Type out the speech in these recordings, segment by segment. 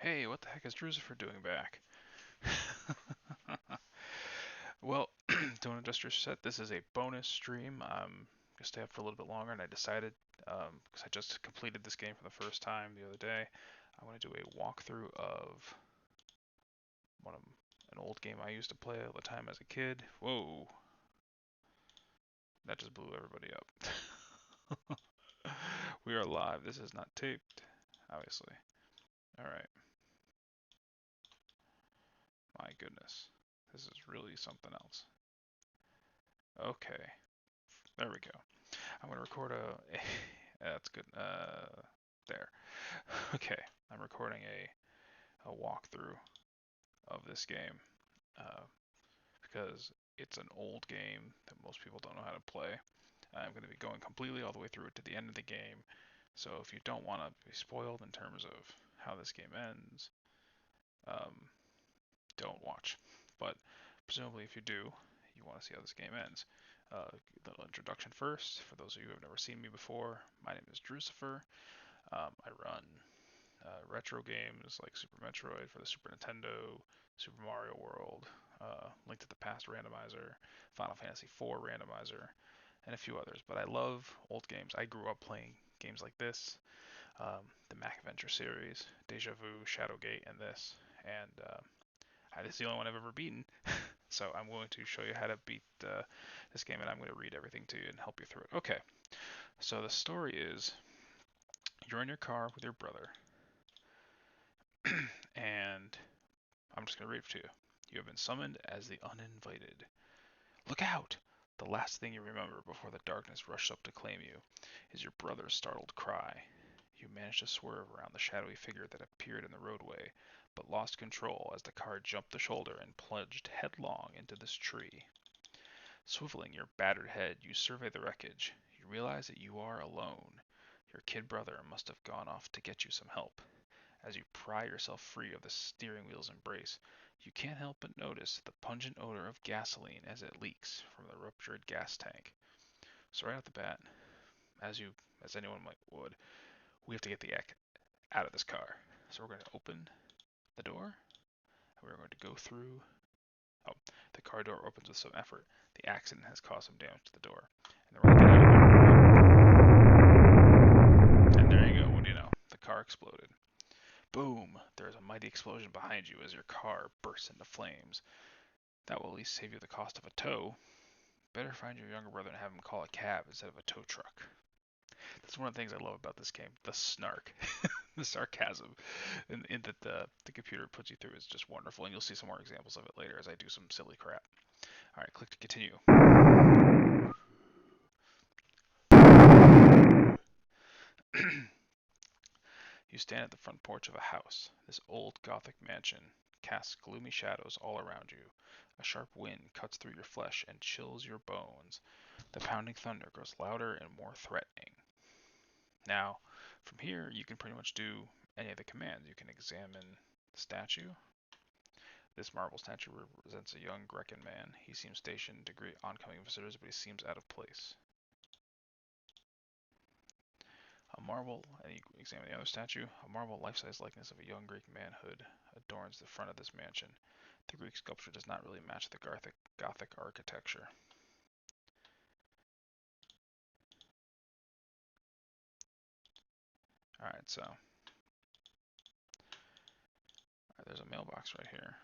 Hey, what the heck is Drewsyfer doing back? Well, don't adjust your set. This is a bonus stream. I'm gonna stay up for a little bit longer, and I decided, because I just completed this game for the first time the other day, I want to do a walkthrough of one of an old game I used to play all the time as a kid. Whoa, that just blew everybody up. We are live. This is not taped, obviously. All right. My goodness, this is really something else. Okay, there we go. I'm gonna record a that's good. There. Okay, I'm recording a walkthrough of this game uh, because it's an old game that most people don't know how to play. I'm going to be going completely all the way through it to the end of the game. So if you don't want to be spoiled in terms of how this game ends, um, don't watch. But presumably, if you do, you want to see how this game ends. Little introduction first. For those of you who have never seen me before, my name is Drewsyfer. I run retro games like Super Metroid for the Super Nintendo, Super Mario World, Link to the Past randomizer, Final Fantasy IV randomizer, and a few others. But I love old games. I grew up playing games like this, the Mac Adventure series, Deja Vu, Shadowgate, and this. And this is the only one I've ever beaten. So I'm going to show you how to beat this game, and I'm going to read everything to you and help you through it. Okay, so the story is you're in your car with your brother, and I'm just going to read it to you. You have been summoned as the Uninvited. Look out! The last thing you remember before the darkness rushes up to claim you is your brother's startled cry. You manage to swerve around the shadowy figure that appeared in the roadway, but lost control as the car jumped the shoulder and plunged headlong into this tree. Swiveling your battered head, you survey the wreckage. You realize that you are alone. Your kid brother must have gone off to get you some help. As you pry yourself free of the steering wheel's embrace, you can't help but notice the pungent odor of gasoline as it leaks from the ruptured gas tank. So right off the bat, as anyone would, we have to get the heck out of this car. So we're going to open the door, and we're going to go through. Oh, the car door opens with some effort. The accident has caused some damage to the door, and then we're going to get out of there. And there you go. What do you know? The car exploded. Boom! There is a mighty explosion behind you as your car bursts into flames. That will at least save you the cost of a tow. Better find your younger brother and have him call a cab instead of a tow truck. That's one of the things I love about this game. The snark, the sarcasm, and that the computer puts you through is just wonderful. And you'll see some more examples of it later as I do some silly crap. All right, click to continue. You stand at the front porch of a house. This old Gothic mansion casts gloomy shadows all around you. A sharp wind cuts through your flesh and chills your bones. The pounding thunder grows louder and more threatening. Now, from here, you can pretty much do any of the commands. You can examine the statue. This marble statue represents a young Grecan man. He seems stationed to greet oncoming visitors, but he seems out of place. A marble, and you examine the other statue, a marble life-size likeness of a young Greek manhood adorns the front of this mansion. The Greek sculpture does not really match the Gothic architecture. Alright, so there's a mailbox right here.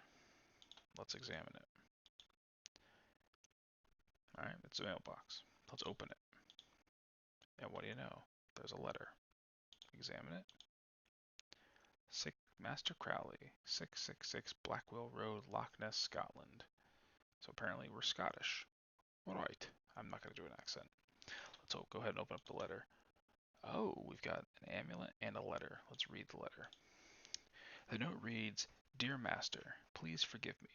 Let's examine it. Alright, it's a mailbox. Let's open it. And what do you know? There's a letter. Examine it. Master Crowley, 666 Blackwell Road, Loch Ness, Scotland. So apparently we're Scottish. Alright, I'm not going to do an accent. Let's go ahead and open up the letter. Oh, we've got an amulet and a letter. Let's read the letter. The note reads, Dear Master, please forgive me.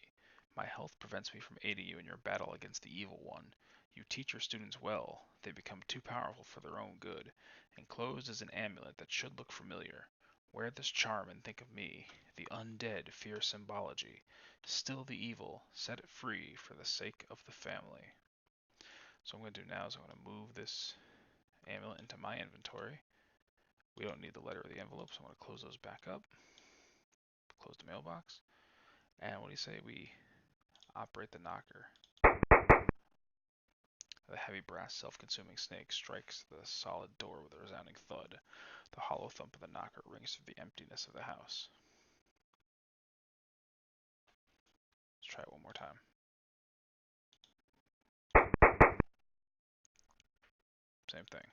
My health prevents me from aiding you in your battle against the evil one. You teach your students well. They become too powerful for their own good. Enclosed is an amulet that should look familiar. Wear this charm and think of me. The undead fear symbology. Still the evil. Set it free for the sake of the family. So what I'm going to do now is I'm going to move this amulet into my inventory. We don't need the letter or the envelope, so I'm going to close those back up. Close the mailbox. And what do you say we operate the knocker? The heavy brass self-consuming snake strikes the solid door with a resounding thud. The hollow thump of the knocker rings through the emptiness of the house. Let's try it one more time. Same thing.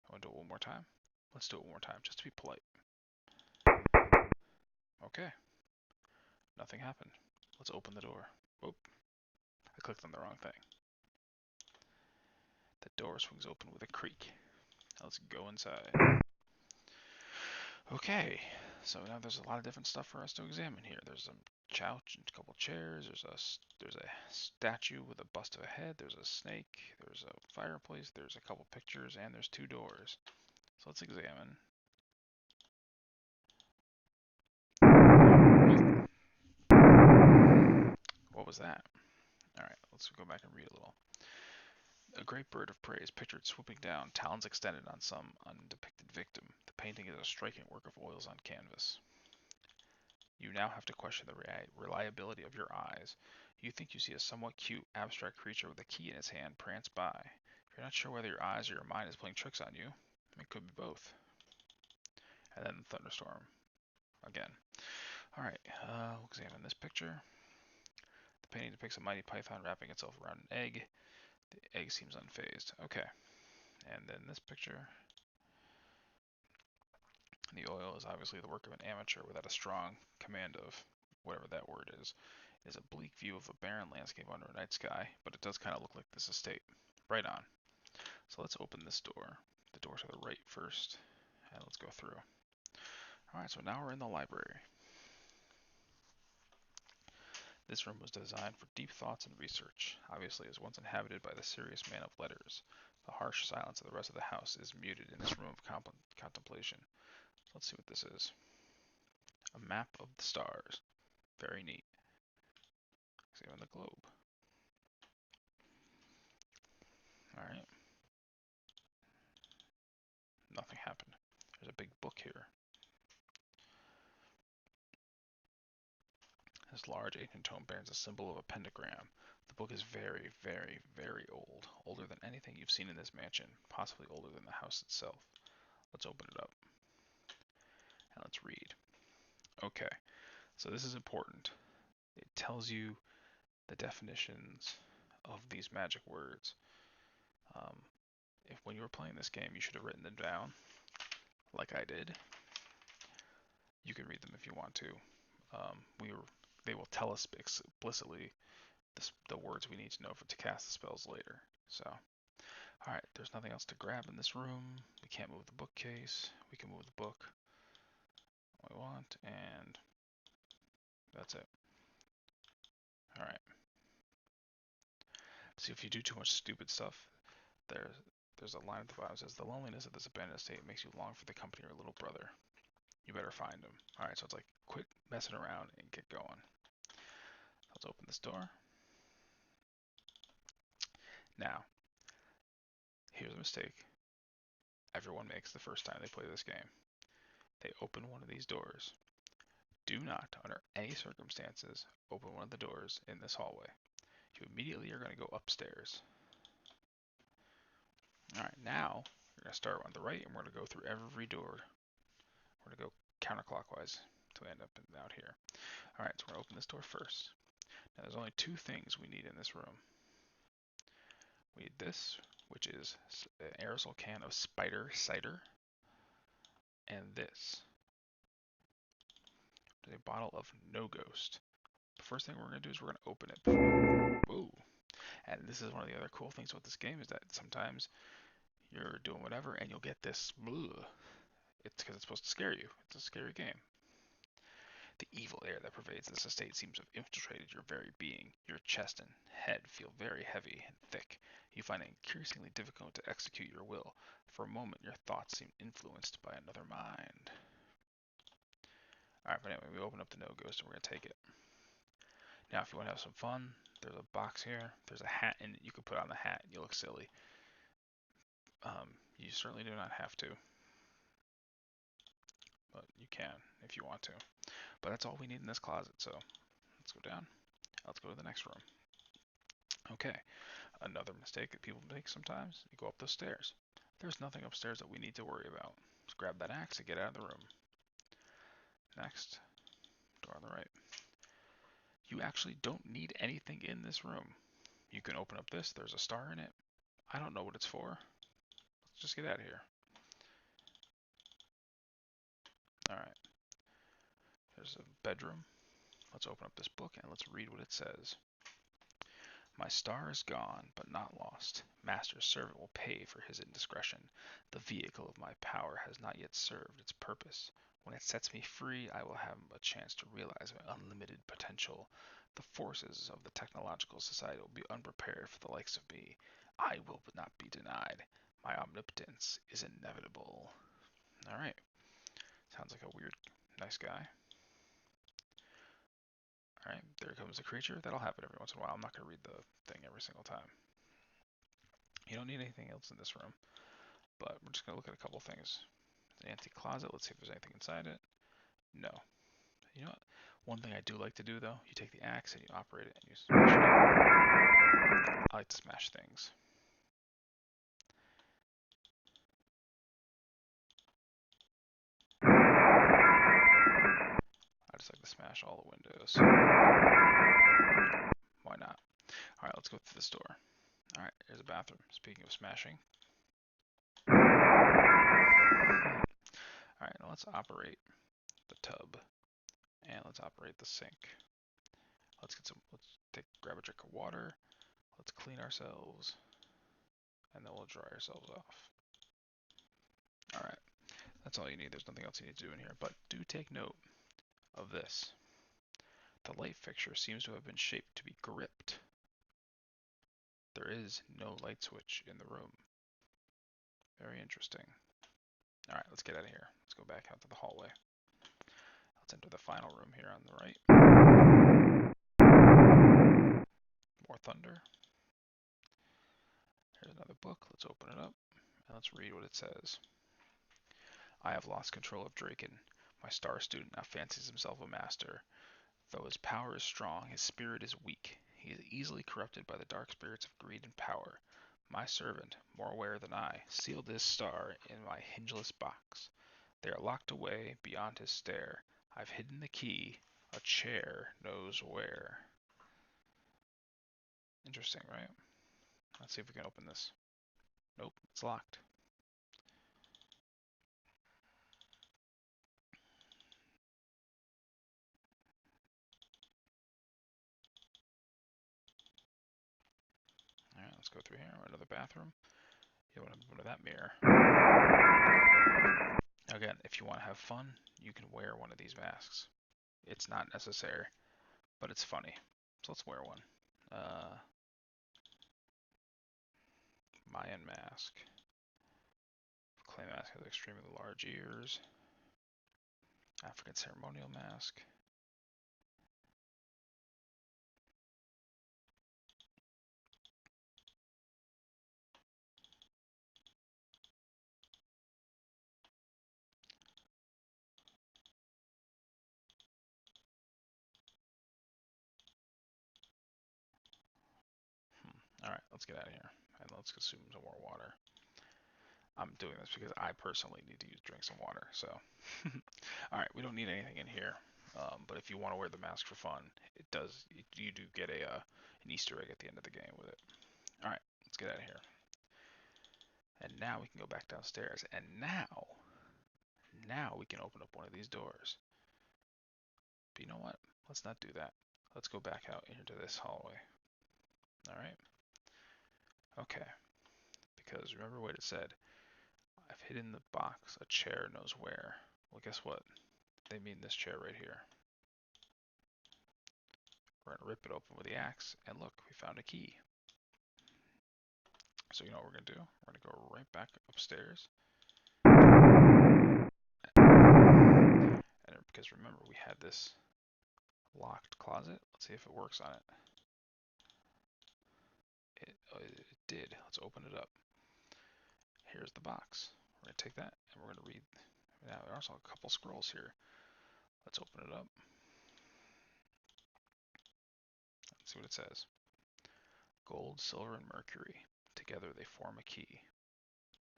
I want to do it one more time? Let's do it one more time, just to be polite. Okay. Nothing happened. Let's open the door. Whoop. I clicked on the wrong thing. The door swings open with a creak. Now let's go inside. Okay, so now there's a lot of different stuff for us to examine here. There's a couch and a couple chairs. There's a statue with a bust of a head. There's a snake. There's a fireplace. There's a couple pictures, and there's 2 doors. So let's examine. What was that? All right, let's go back and read a little. A great bird of prey is pictured swooping down, talons extended on some undepicted victim. The painting is a striking work of oils on canvas. You now have to question the reliability of your eyes. You think you see a somewhat cute, abstract creature with a key in its hand prance by. You're not sure whether your eyes or your mind is playing tricks on you. It could be both. And then the thunderstorm. Again. Alright, we'll examine this picture. The painting depicts a mighty python wrapping itself around an egg. The egg seems unfazed. Okay. And then this picture. The oil is obviously the work of an amateur without a strong command of whatever that word is. It is a bleak view of a barren landscape under a night sky, but it does kind of look like this estate. Right on. So let's open this door. The door to the right first, and let's go through. Alright, so now we're in the library. This room was designed for deep thoughts and research. Obviously, it was once inhabited by the serious man of letters. The harsh silence of the rest of the house is muted in this room of contemplation. Let's see what this is. A map of the stars. Very neat. Examine the globe. Alright. Nothing happened. There's a big book here. This large ancient tome bears a symbol of a pentagram. The book is very, very, very old. Older than anything you've seen in this mansion. Possibly older than the house itself. Let's open it up. And let's read. Okay. So this is important. It tells you the definitions of these magic words. If when you were playing this game, you should have written them down, like I did. You can read them if you want to. They will tell us explicitly the words we need to know to cast the spells later. So, all right, there's nothing else to grab in this room. We can't move the bookcase. We can move the book we want, and that's it. All right. See, if you do too much stupid stuff, there's a line at the bottom that says, the loneliness of this abandoned estate makes you long for the company of your little brother. You better find him. All right, so it's like, quit messing around and get going. Let's open this door. Now, here's a mistake everyone makes the first time they play this game. They open one of these doors. Do not, under any circumstances, open one of the doors in this hallway. You immediately are going to go upstairs. Alright, now we're going to start on the right and we're going to go through every door. We're going to go counterclockwise until we end up out here. Alright, so we're going to open this door first. Now there's only 2 things we need in this room. We need this, which is an aerosol can of spider cider. And this. A bottle of No Ghost. The first thing we're going to do is we're going to open it. Ooh. And this is one of the other cool things about this game is that sometimes you're doing whatever and you'll get this. It's because it's supposed to scare you. It's a scary game. The evil air that pervades this estate seems to have infiltrated your very being. Your chest and head feel very heavy and thick. You find it increasingly difficult to execute your will. For a moment, your thoughts seem influenced by another mind. Alright, but anyway, we open up the No Ghost and we're going to take it. Now, if you want to have some fun, there's a box here. There's a hat in it. You can put on the hat and you look silly. You certainly do not have to. But you can if you want to. But that's all we need in this closet, so let's go down. Let's go to the next room. Okay, another mistake that people make sometimes, you go up those stairs. There's nothing upstairs that we need to worry about. Just grab that axe and get out of the room. Next, door on the right. You actually don't need anything in this room. You can open up this, there's a star in it. I don't know what it's for. Let's just get out of here. Alright, there's a bedroom. Let's open up this book and let's read what it says. My star is gone, but not lost. Master's servant will pay for his indiscretion. The vehicle of my power has not yet served its purpose. When it sets me free, I will have a chance to realize my unlimited potential. The forces of the technological society will be unprepared for the likes of me. I will not be denied. My omnipotence is inevitable. Alright. Sounds like a weird, nice guy. Alright, there comes a creature. That'll happen every once in a while. I'm not going to read the thing every single time. You don't need anything else in this room, but we're just going to look at a couple things. An antique closet. Let's see if there's anything inside it. No. You know what? One thing I do like to do, though, you take the axe and you operate it and you smash it. I like to smash things. I just like to smash all the windows. Why not? Alright, let's go through this door. Alright, here's a bathroom. Speaking of smashing. Alright, now let's operate the tub. And let's operate the sink. Let's grab a drink of water. Let's clean ourselves. And then we'll dry ourselves off. Alright, that's all you need. There's nothing else you need to do in here. But do take note of this. The light fixture seems to have been shaped to be gripped. There is no light switch in the room. Very interesting. Alright, let's get out of here. Let's go back out to the hallway. Let's enter the final room here on the right. More thunder. Here's another book. Let's open it up and let's read what it says. I have lost control of Draken. My star student now fancies himself a master. Though his power is strong, his spirit is weak. He is easily corrupted by the dark spirits of greed and power. My servant, more aware than I, sealed his star in my hingeless box. They are locked away beyond his stare. I've hidden the key. A chair knows where. Interesting, right? Let's see if we can open this. Nope, it's locked. Alright, let's go through here. Another bathroom. You don't want to go to that mirror. Again, if you want to have fun, you can wear one of these masks. It's not necessary, but it's funny. So let's wear one. Mayan mask. Clay mask has extremely large ears. African ceremonial mask. Alright, let's get out of here. And let's consume some more water. I'm doing this because I personally need to drink some water. So, alright, we don't need anything in here. But if you want to wear the mask for fun, you do get an Easter egg at the end of the game with it. Alright, let's get out of here. And now we can go back downstairs. And now we can open up one of these doors. But you know what? Let's not do that. Let's go back out into this hallway. Alright? Okay. Because remember what it said. I've hidden the box. A chair knows where. Well, guess what? They mean this chair right here. We're going to rip it open with the axe. And look, we found a key. So you know what we're going to do? We're going to go right back upstairs. And because remember, we had this locked closet. Let's see if it works on it. It did. Let's open it up. Here's the box. We're going to take that and we're going to read. Now there are also a couple scrolls here. Let's open it up. Let's see what it says. Gold, silver, and mercury. Together they form a key.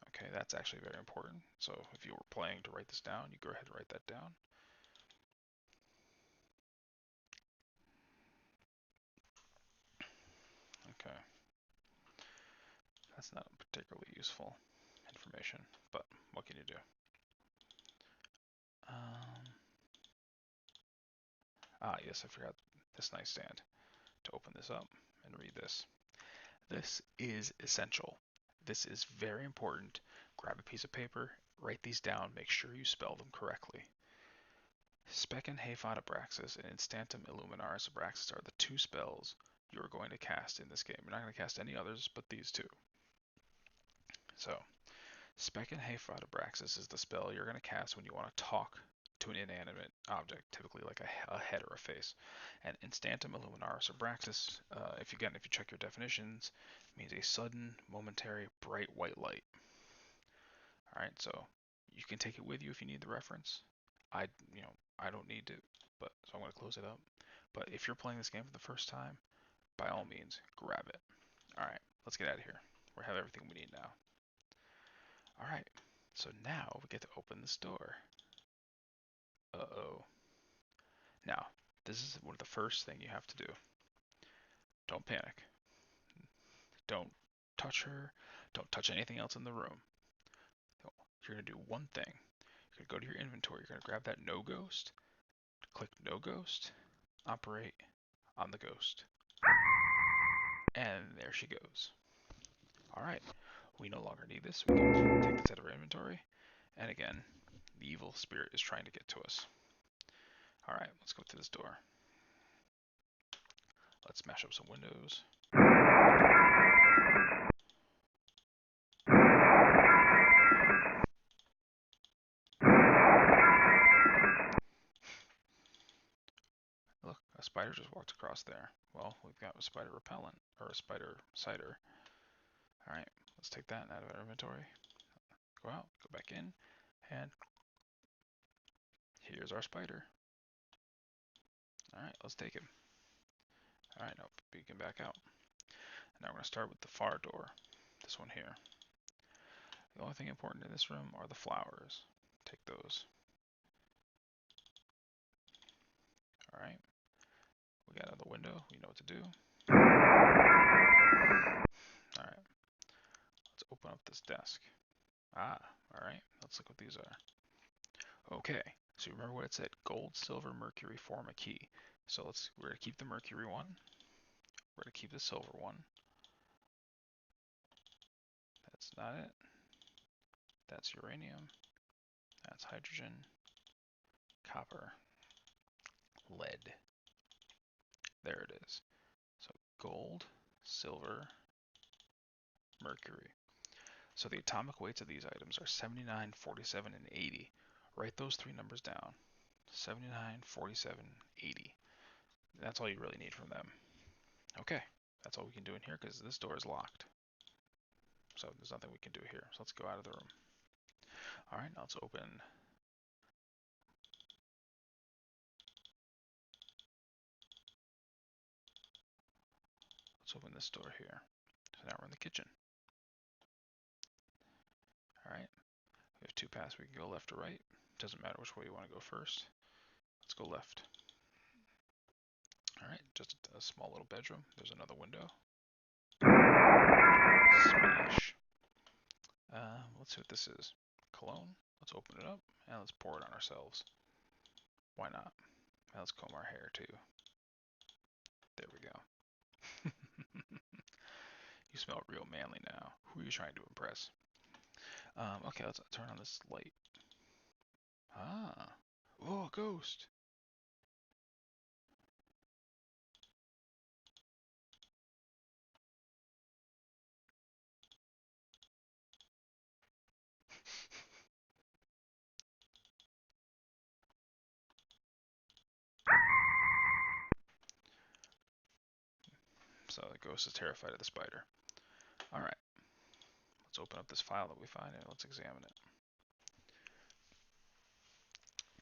Okay, that's actually very important. So if you were planning to write this down, you go ahead and write that down. Okay. That's not particularly useful information, but what can you do? Yes, I forgot this nightstand to open this up and read this. This is essential. This is very important. Grab a piece of paper, write these down, make sure you spell them correctly. Specen Haefod Abraxas and Instantum Illuminaris Abraxas are the two spells you're going to cast in this game. You're not going to cast any others but these two. So, Specen Haefod Abraxas is the spell you're going to cast when you want to talk to an inanimate object, typically like a head or a face. And Instantum Illuminaris Abraxas, if you check your definitions, means a sudden, momentary, bright white light. All right, so you can take it with you if you need the reference. I don't need to, but so I'm going to close it up. But if you're playing this game for the first time, by all means, grab it. All right, let's get out of here. We have everything we need now. All right, so now we get to open this door. Uh-oh. Now, this is one of the first thing you have to do. Don't panic. Don't touch her. Don't touch anything else in the room. You're going to do one thing. You're going to go to your inventory. You're going to grab that no ghost. Click no ghost. Operate on the ghost. And there she goes. Alright, we no longer need this. We can take this out of our inventory. And again, the evil spirit is trying to get to us. Alright, let's go to this door. Let's smash up some windows. Look, a spider just walked across there. Well, we've got a spider repellent, or a spider cider. Alright, let's take that out of our inventory. Go out, go back in, and here's our spider. Alright, let's take him. Alright, now we can back out. Now we're going to start with the far door, this one here. The only thing important in this room are the flowers. Take those. Alright. We got out the window. We know what to do. Alright. Let's open up this desk. Alright. Let's look what these are. Okay. So remember what it said. Gold, silver, mercury form a key. So we're going to keep the mercury one. We're going to keep the silver one. That's not it. That's uranium. That's hydrogen. Copper. Lead. There it is. So gold, silver, mercury. So the atomic weights of these items are 79, 47, and 80. Write those three numbers down. 79, 47, 80. That's all you really need from them. Okay, that's all we can do in here because this door is locked. So there's nothing we can do here. So let's go out of the room. All right, now let's open. Let's open this door here. So now we're in the kitchen. All right, we have two paths. We can go left or right. Doesn't matter which way you want to go first. Let's go left. All right, just a small little bedroom. There's another window. Smash. Let's see what this is. Cologne. Let's open it up and let's pour it on ourselves. Why not? Now let's comb our hair too. There we go. You smell real manly now. Who are you trying to impress? Okay, let's turn on this light. Oh, a ghost. So the ghost is terrified of the spider. Alright. Let's open up this file that we find and let's examine it.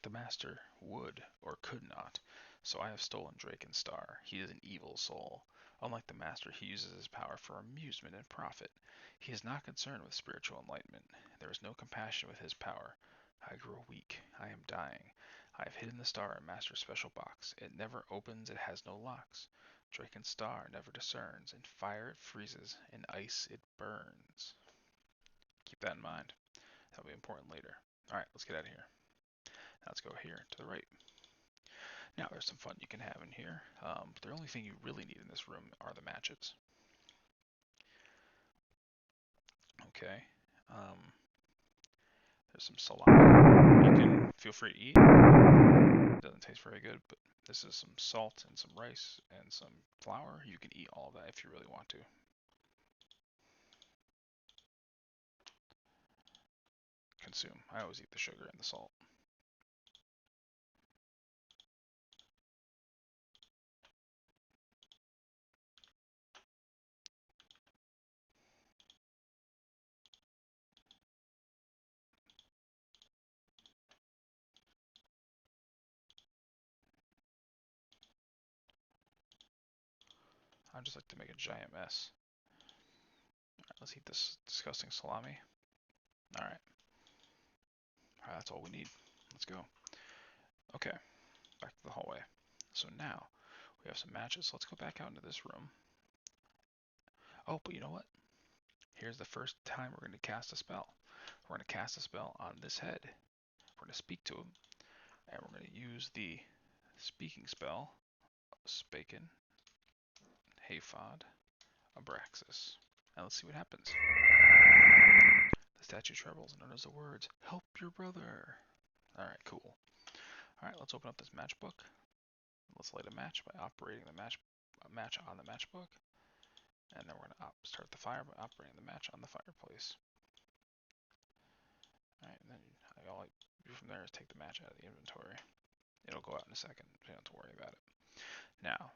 the master would or could not. So I have stolen Drewsyfer. He is an evil soul. Unlike the master, he uses his power for amusement and profit. He is not concerned with spiritual enlightenment. There is no compassion with his power. I grow weak. I am dying. I have hidden the star in Master's special box. It never opens. It has no locks. Drewsyfer never discerns. In fire it freezes. In ice it burns. Keep that in mind. That'll be important later. Alright, let's get out of here. Now let's go here to the right. Now there's some fun you can have in here. The only thing you really need in this room are the matches. Okay. There's some salami. You can feel free to eat. It doesn't taste very good, but this is some salt and some rice and some flour. You can eat all of that if you really want to. Consume. I always eat the sugar and the salt. I just like to make a giant mess. Alright, let's eat this disgusting salami. Alright. Alright, that's all we need. Let's go. Okay, back to the hallway. So now, we have some matches. Let's go back out into this room. Oh, but you know what? Here's the first time we're going to cast a spell. We're going to cast a spell on this head. We're going to speak to him. And we're going to use the speaking spell, Spaken, Hayfod, Abraxas. And let's see what happens. The statue trembles and utters the words, "Help your brother." Alright, cool. Alright, let's open up this matchbook. Let's light a match by operating the match on the matchbook. And then we're going to start the fire by operating the match on the fireplace. Alright, and then all I do from there is take the match out of the inventory. It'll go out in a second, so you don't have to worry about it. Now,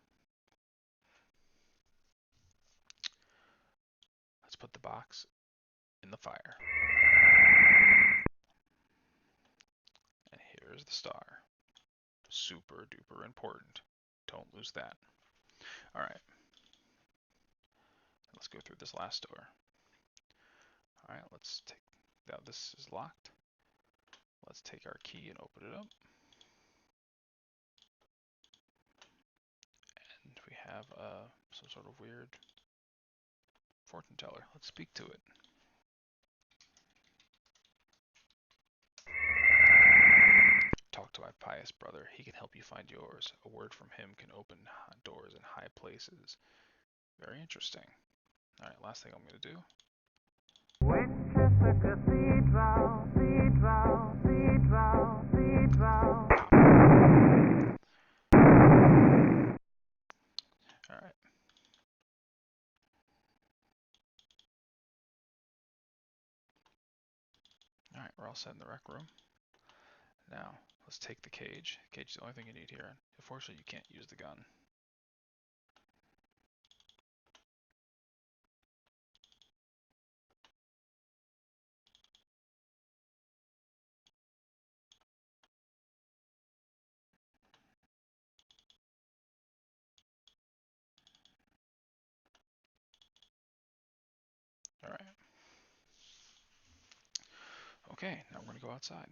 let's put the box in the fire. And here's the star. Super duper important. Don't lose that. Alright. Let's go through this last door. Alright, let's take... Now this is locked. Let's take our key and open it up. And we have some sort of weird fortune teller. Let's speak to it. Talk to my pious brother. He can help you find yours. A word from him can open doors in high places. Very interesting. Alright, last thing I'm going to do. Winchester Cathedral, Cathedral, Cathedral, Cathedral. Alright. Alright, we're all set in the rec room. Now, let's take the cage. The cage is the only thing you need here. Unfortunately, you can't use the gun. Alright. Okay, now we're going to go outside.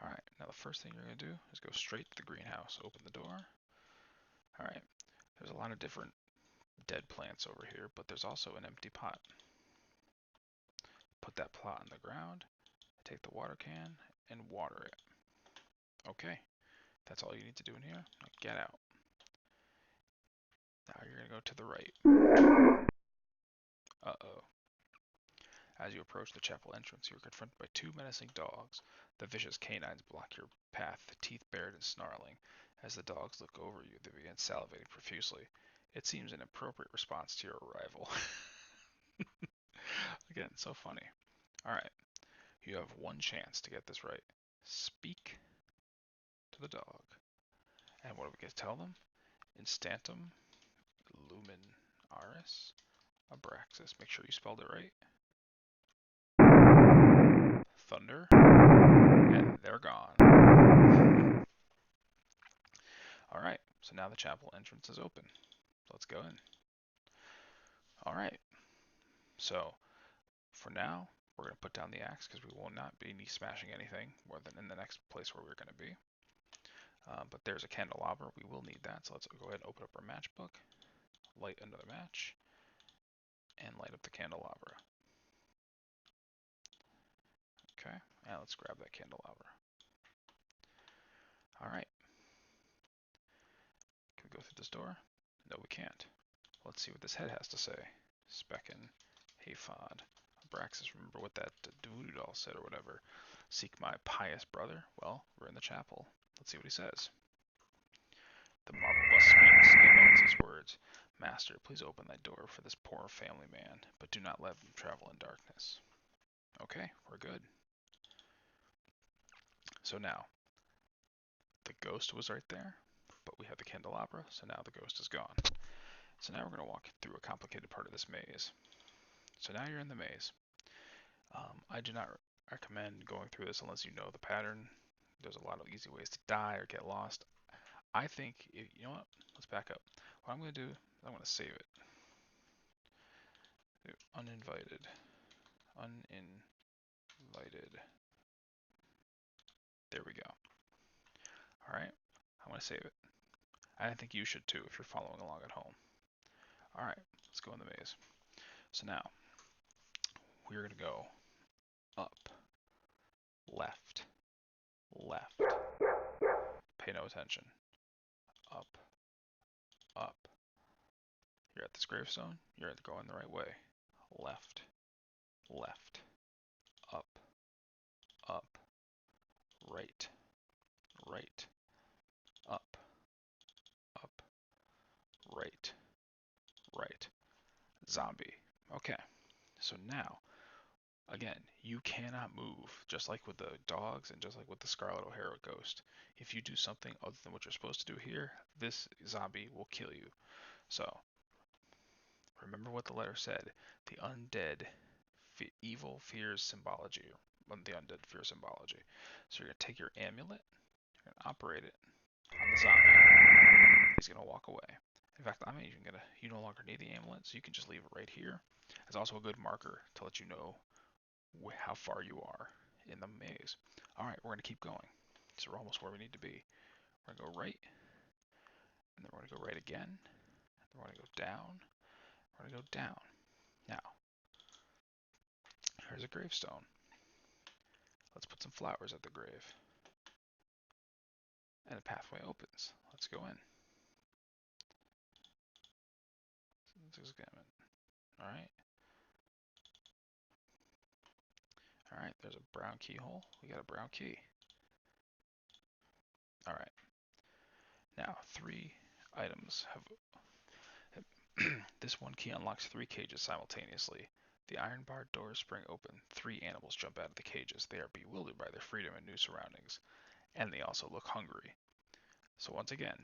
Alright, now the first thing you're going to do is go straight to the greenhouse. Open the door. Alright, there's a lot of different dead plants over here, but there's also an empty pot. Put that pot on the ground, take the water can, and water it. Okay, that's all you need to do in here. Now get out. Now you're going to go to the right. Uh-oh. As you approach the chapel entrance, you are confronted by two menacing dogs. The vicious canines block your path, teeth bared and snarling. As the dogs look over you, they begin salivating profusely. It seems an appropriate response to your arrival. Again, so funny. Alright, you have one chance to get this right. Speak to the dog. And what are we going to tell them? Instantum lumen aris abraxas. Make sure you spelled it right. Thunder. And they're are gone. Alright, so now the chapel entrance is open. Let's go in. Alright, so for now, we're going to put down the axe because we will not be smashing anything more than in the next place where we're going to be. But there's a candelabra. We will need that, so let's go ahead and open up our matchbook, light another match, and light up the candelabra. Okay, and let's grab that candelabra. Alright. Can we go through this door? No, we can't. Let's see what this head has to say. Specken, Hayfod, Abraxas, remember what that voodoo doll said or whatever. Seek my pious brother. Well, we're in the chapel. Let's see what he says. The marble bust speaks and moans these words. Master, please open thy door for this poor family man, but do not let him travel in darkness. Okay, we're good. So now, the ghost was right there, but we have the candelabra, so now the ghost is gone. So now we're going to walk through a complicated part of this maze. So now you're in the maze. I do not recommend going through this unless you know the pattern. There's a lot of easy ways to die or get lost. I think, you know what? Let's back up. What I'm going to do, I'm going to save it. Uninvited. Uninvited. There we go. Alright, I'm going to save it. I think you should too if you're following along at home. Alright, let's go in the maze. So now, we're going to go up, left, left. Pay no attention. Up, up. You're at this gravestone, you're going the right way. Left, left, up, up, right, right, up, up, right, right. Zombie. Okay, so now, again, you cannot move, just like with the dogs and just like with the Scarlet O'Hara ghost. If you do something other than what you're supposed to do here, this zombie will kill you. So, remember what the letter said. The undead evil fears symbology. The undead fear symbology. So you're going to take your amulet, you're going to operate it on the zombie. He's going to walk away. In fact, I'm even going to, you no longer need the amulet, so you can just leave it right here. It's also a good marker to let you know how far you are in the maze. Alright, we're going to keep going. So we're almost where we need to be. We're going to go right, and then we're going to go right again, and then we're going to go down, we're going to go down. Now, here's a gravestone. Let's put some flowers at the grave. And a pathway opens. Let's go in. Let's examine. Alright. Alright, there's a brown keyhole. We got a brown key. Alright. Now, 3 items have... This one key unlocks 3 cages simultaneously. The iron barred doors spring open. 3 animals jump out of the cages. They are bewildered by their freedom and new surroundings. And they also look hungry. So once again,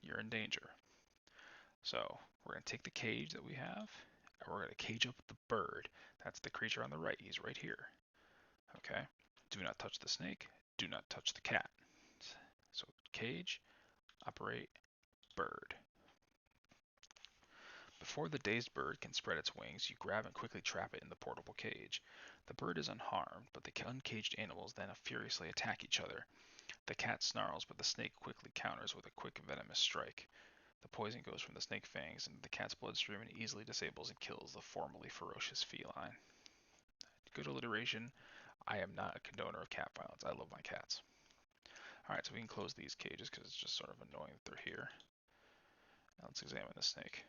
you're in danger. So, we're going to take the cage that we have, and we're going to cage up the bird. That's the creature on the right. He's right here. Okay? Do not touch the snake. Do not touch the cat. So, cage, operate, bird. Before the dazed bird can spread its wings, you grab and quickly trap it in the portable cage. The bird is unharmed, but the uncaged animals then furiously attack each other. The cat snarls, but the snake quickly counters with a quick venomous strike. The poison goes from the snake fangs into the cat's bloodstream and easily disables and kills the formerly ferocious feline. Good alliteration. I am not a condoner of cat violence. I love my cats. Alright, so we can close these cages because it's just sort of annoying that they're here. Now let's examine the snake.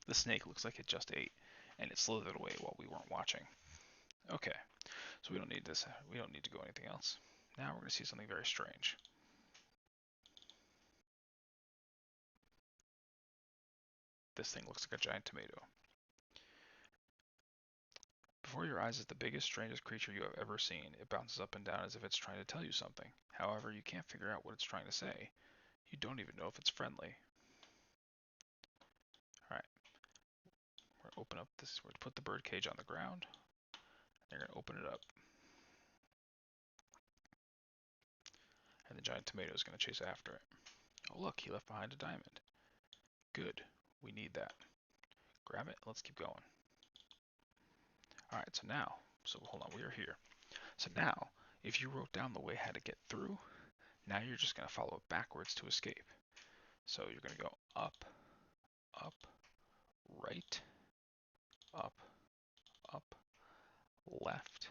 The snake looks like it just ate, and it slithered away while we weren't watching. Okay, so we don't need this. We don't need to go anything else. Now we're going to see something very strange. This thing looks like a giant tomato. Before your eyes is the biggest, strangest creature you have ever seen. It bounces up and down as if it's trying to tell you something. However, you can't figure out what it's trying to say. You don't even know if it's friendly. Alright. We're going to open up this. We're going to put the bird cage on the ground. And you're going to open it up. giant tomato is going to chase after it. Oh, look, he left behind a diamond. Good. We need that. Grab it. Let's keep going. Alright, so now, hold on, we are here. So now, if you wrote down the way how to get through, now you're just going to follow it backwards to escape. So you're going to go up, up, right, up, up, left,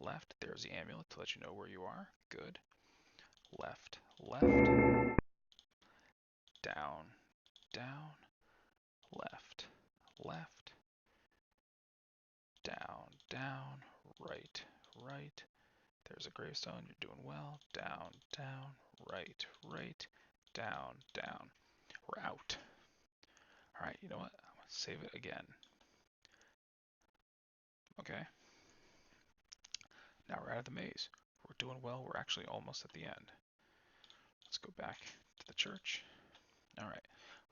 left. There's the amulet to let you know where you are. Good. Left, left, down, down, left, left, down, down, right, right. There's a gravestone. You're doing well. Down, down, right, right, down, down. We're out. All right, you know what? I'm going to save it again. Okay. Now we're out of the maze. We're doing well. We're actually almost at the end. Let's go back to the church. All right.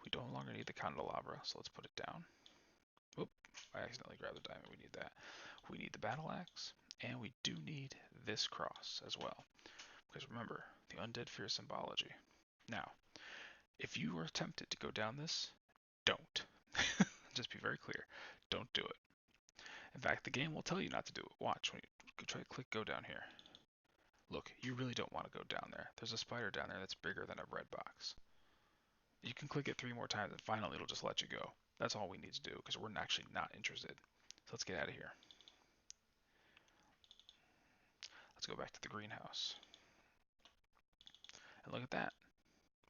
We no longer need the candelabra, so let's put it down. Oop, I accidentally grabbed the diamond. We need that. We need the battle axe, and we do need this cross as well. Because remember, the undead fear symbology. Now, if you are tempted to go down this, don't. Just be very clear. Don't do it. In fact, the game will tell you not to do it. Watch when you try to click go down here. Look, you really don't want to go down there. There's a spider down there that's bigger than a red box. You can click it 3 more times and finally it'll just let you go. That's all we need to do because we're actually not interested. So let's get out of here. Let's go back to the greenhouse. And look at that.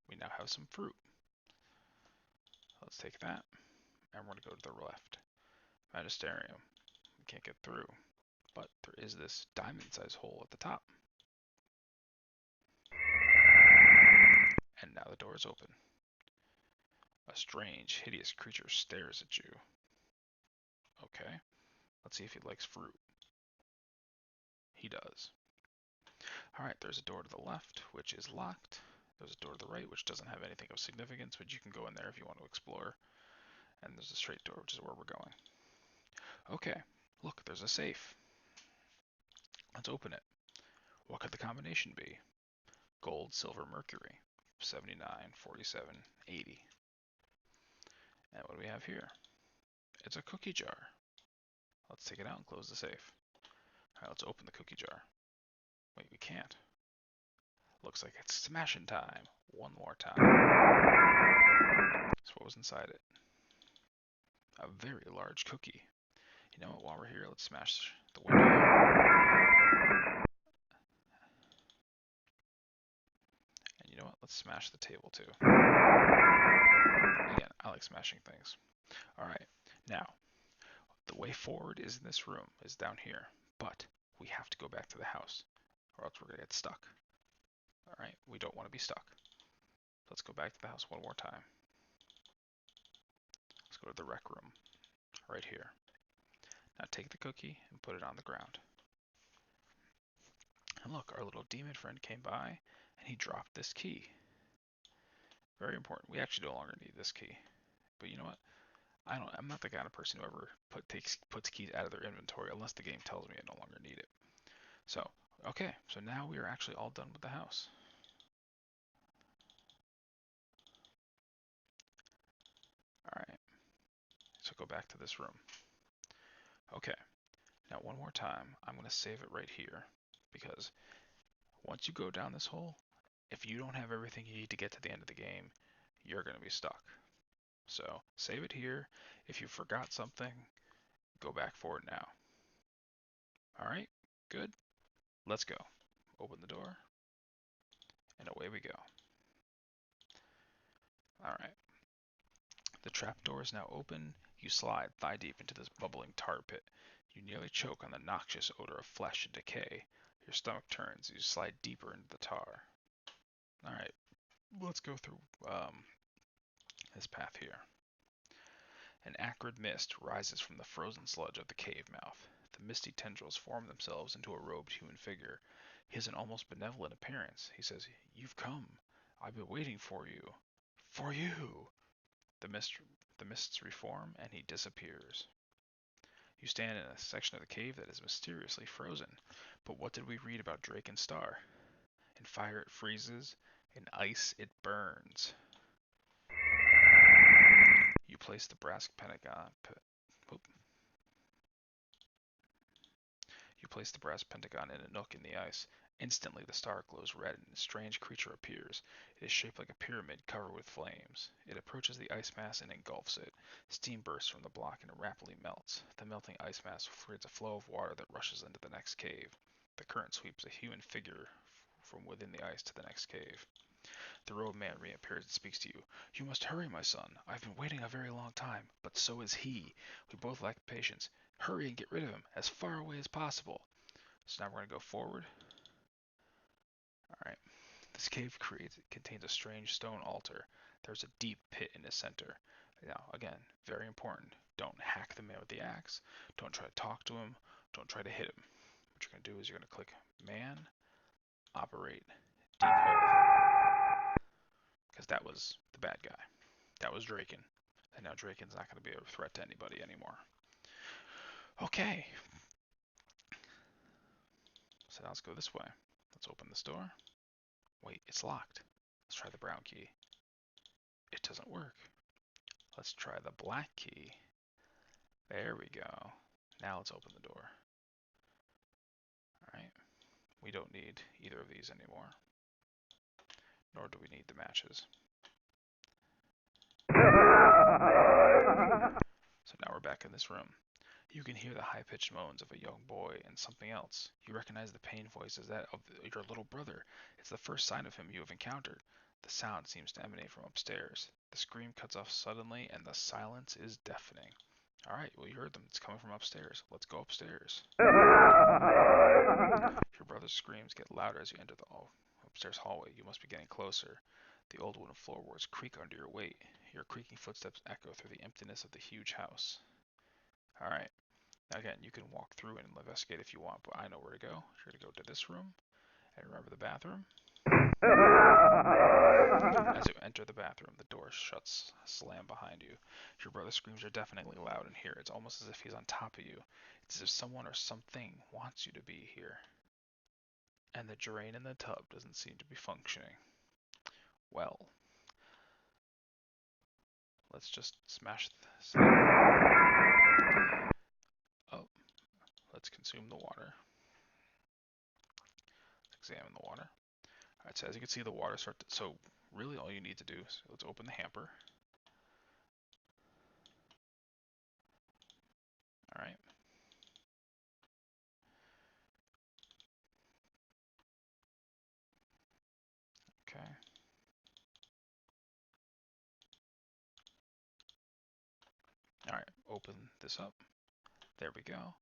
We now have some fruit. Let's take that and we're going to go to the left. Magisterium. We can't get through, but there is this diamond-sized hole at the top. And now the door is open. A strange, hideous creature stares at you. Okay, let's see if he likes fruit. He does. Alright, there's a door to the left, which is locked. There's a door to the right, which doesn't have anything of significance, but you can go in there if you want to explore. And there's a straight door, which is where we're going. Okay, look, there's a safe. Let's open it. What could the combination be? Gold, silver, mercury. 79, 47, 80. And what do we have here? It's a cookie jar. Let's take it out and close the safe. Alright, let's open the cookie jar. Wait, we can't. Looks like it's smashing time. One more time. So what was inside it? A very large cookie. You know what, while we're here, let's smash the window. And you know what, let's smash the table too. Again, I like smashing things. Alright, now, the way forward is in this room, is down here. But we have to go back to the house, or else we're going to get stuck. Alright, we don't want to be stuck. Let's go back to the house one more time. Let's go to the rec room, right here. Now take the cookie and put it on the ground. And look, our little demon friend came by, and he dropped this key. Very important. We actually no longer need this key. But you know what? I'm not the kind of person who ever puts keys out of their inventory unless the game tells me I no longer need it. So, okay, so now we are actually all done with the house. Alright, so go back to this room. Okay, now one more time, I'm going to save it right here, because once you go down this hole, if you don't have everything you need to get to the end of the game, you're going to be stuck. So, save it here. If you forgot something, go back for it now. Alright, good. Let's go. Open the door, and away we go. Alright. The trapdoor is now open. You slide thigh deep into this bubbling tar pit. You nearly choke on the noxious odor of flesh and decay. Your stomach turns. You slide deeper into the tar. Alright, let's go through this path here. An acrid mist rises from the frozen sludge of the cave mouth. The misty tendrils form themselves into a robed human figure. He has an almost benevolent appearance. He says, "You've come. I've been waiting for you. For you!" The mists reform, and he disappears. You stand in a section of the cave that is mysteriously frozen. But what did we read about Drake and Star? In fire it freezes, in ice it burns. You place the brass pentagon. You place the brass pentagon in a nook in the ice. Instantly the star glows red and a strange creature appears. It is shaped like a pyramid covered with flames. It approaches the ice mass and engulfs it. Steam bursts from the block and it rapidly melts. The melting ice mass creates a flow of water that rushes into the next cave. The current sweeps a human figure from within the ice to the next cave. The robed man reappears and speaks to you. You must hurry, my son. I've been waiting a very long time, but so is he. We both lack patience. Hurry and get rid of him, as far away as possible. So now we're going to go forward. Alright. This cave contains a strange stone altar. There's a deep pit in the center. Now, again, very important. Don't hack the man with the axe. Don't try to talk to him. Don't try to hit him. What you're going to do is you're going to click Man, Operate, Deep Hole. Because that was the bad guy. That was Draken. And now Draken's not going to be a threat to anybody anymore. Okay. So now let's go this way. Let's open this door. Wait, it's locked. Let's try the brown key. It doesn't work. Let's try the black key. There we go. Now let's open the door. Alright. We don't need either of these anymore. Nor do we need the matches. So now we're back in this room. You can hear the high-pitched moans of a young boy and something else. You recognize the pained voice as that of your little brother. It's the first sign of him you have encountered. The sound seems to emanate from upstairs. The scream cuts off suddenly, and the silence is deafening. Alright, well you heard them. It's coming from upstairs. Let's go upstairs. Your brother's screams get louder as you enter the upstairs hallway. You must be getting closer. The old wooden floorboards creak under your weight. Your creaking footsteps echo through the emptiness of the huge house. Alright. Again, you can walk through and investigate if you want, but I know where to go. You're going to go to this room, and remember the bathroom. As you enter the bathroom, the door shuts, slam behind you. Your brother's screams are deafeningly loud in here. It's almost as if he's on top of you. It's as if someone or something wants you to be here. And the drain in the tub doesn't seem to be functioning. Well, let's just smash this. Oh, let's consume the water. Let's examine the water. Alright, so as you can see, the water so really all you need to do is let's open the hamper. Alright. Okay. Alright, open this up. There we go.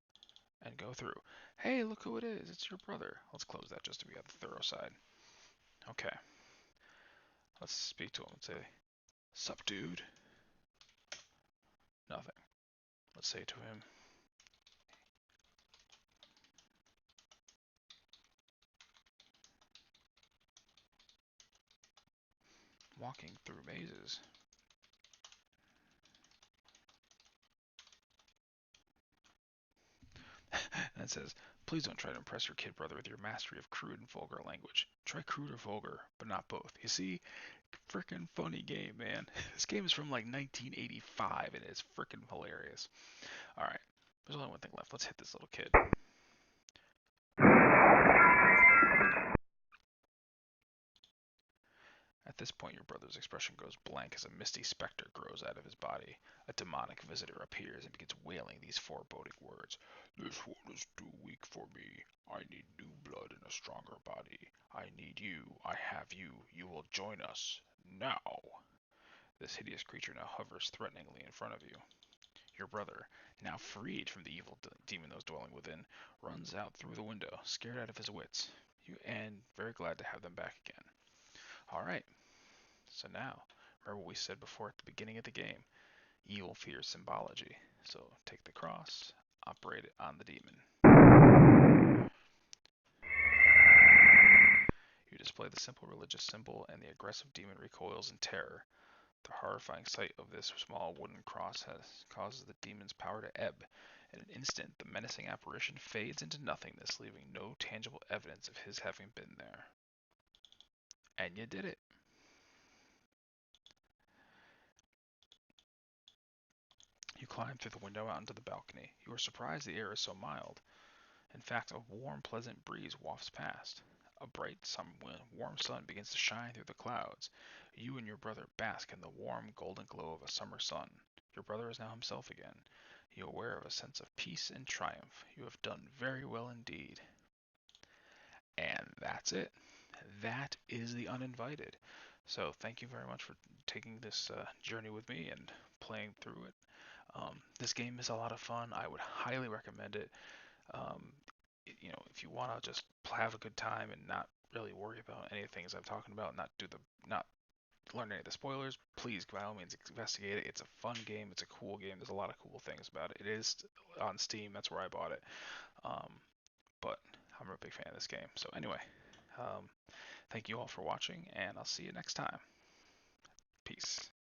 And go through. Hey, look who it is. It's your brother. Let's close that just to be on the thorough side. Okay. Let's speak to him and say, "Sup, dude?" Nothing. Let's say to him, "Walking through mazes." And it says, "Please don't try to impress your kid brother with your mastery of crude and vulgar language. Try crude or vulgar, but not both." You see, freaking funny game, man. This game is from like 1985 and it's freaking hilarious. Alright, there's only one thing left. Let's hit this little kid. At this point, your brother's expression goes blank as a misty specter grows out of his body. A demonic visitor appears and begins wailing these foreboding words. "This one is too weak for me. I need new blood and a stronger body. I need you. I have you. You will join us. Now." This hideous creature now hovers threateningly in front of you. Your brother, now freed from the evil demon that was dwelling within, runs out through the window, scared out of his wits. And very glad to have them back again. Alright. So now, remember what we said before at the beginning of the game. Evil fears symbology. So take the cross, operate it on the demon. You display the simple religious symbol, and the aggressive demon recoils in terror. The horrifying sight of this small wooden cross causes the demon's power to ebb. In an instant, the menacing apparition fades into nothingness, leaving no tangible evidence of his having been there. And you did it. You climb through the window out into the balcony. You are surprised the air is so mild. In fact, a warm, pleasant breeze wafts past. A bright, warm sun begins to shine through the clouds. You and your brother bask in the warm, golden glow of a summer sun. Your brother is now himself again. You are aware of a sense of peace and triumph. You have done very well indeed. And that's it. That is the Uninvited. So thank you very much for taking this journey with me and playing through it. This game is a lot of fun. I would highly recommend it. Um, if you want to just have a good time and not really worry about any of the things I'm talking about, not learn any of the spoilers, please by all means investigate it. It's a fun game. It's a cool game. There's a lot of cool things about it. It is on Steam. That's where I bought it. Um, but I'm a big fan of this game. So anyway, um, thank you all for watching, and I'll see you next time. Peace.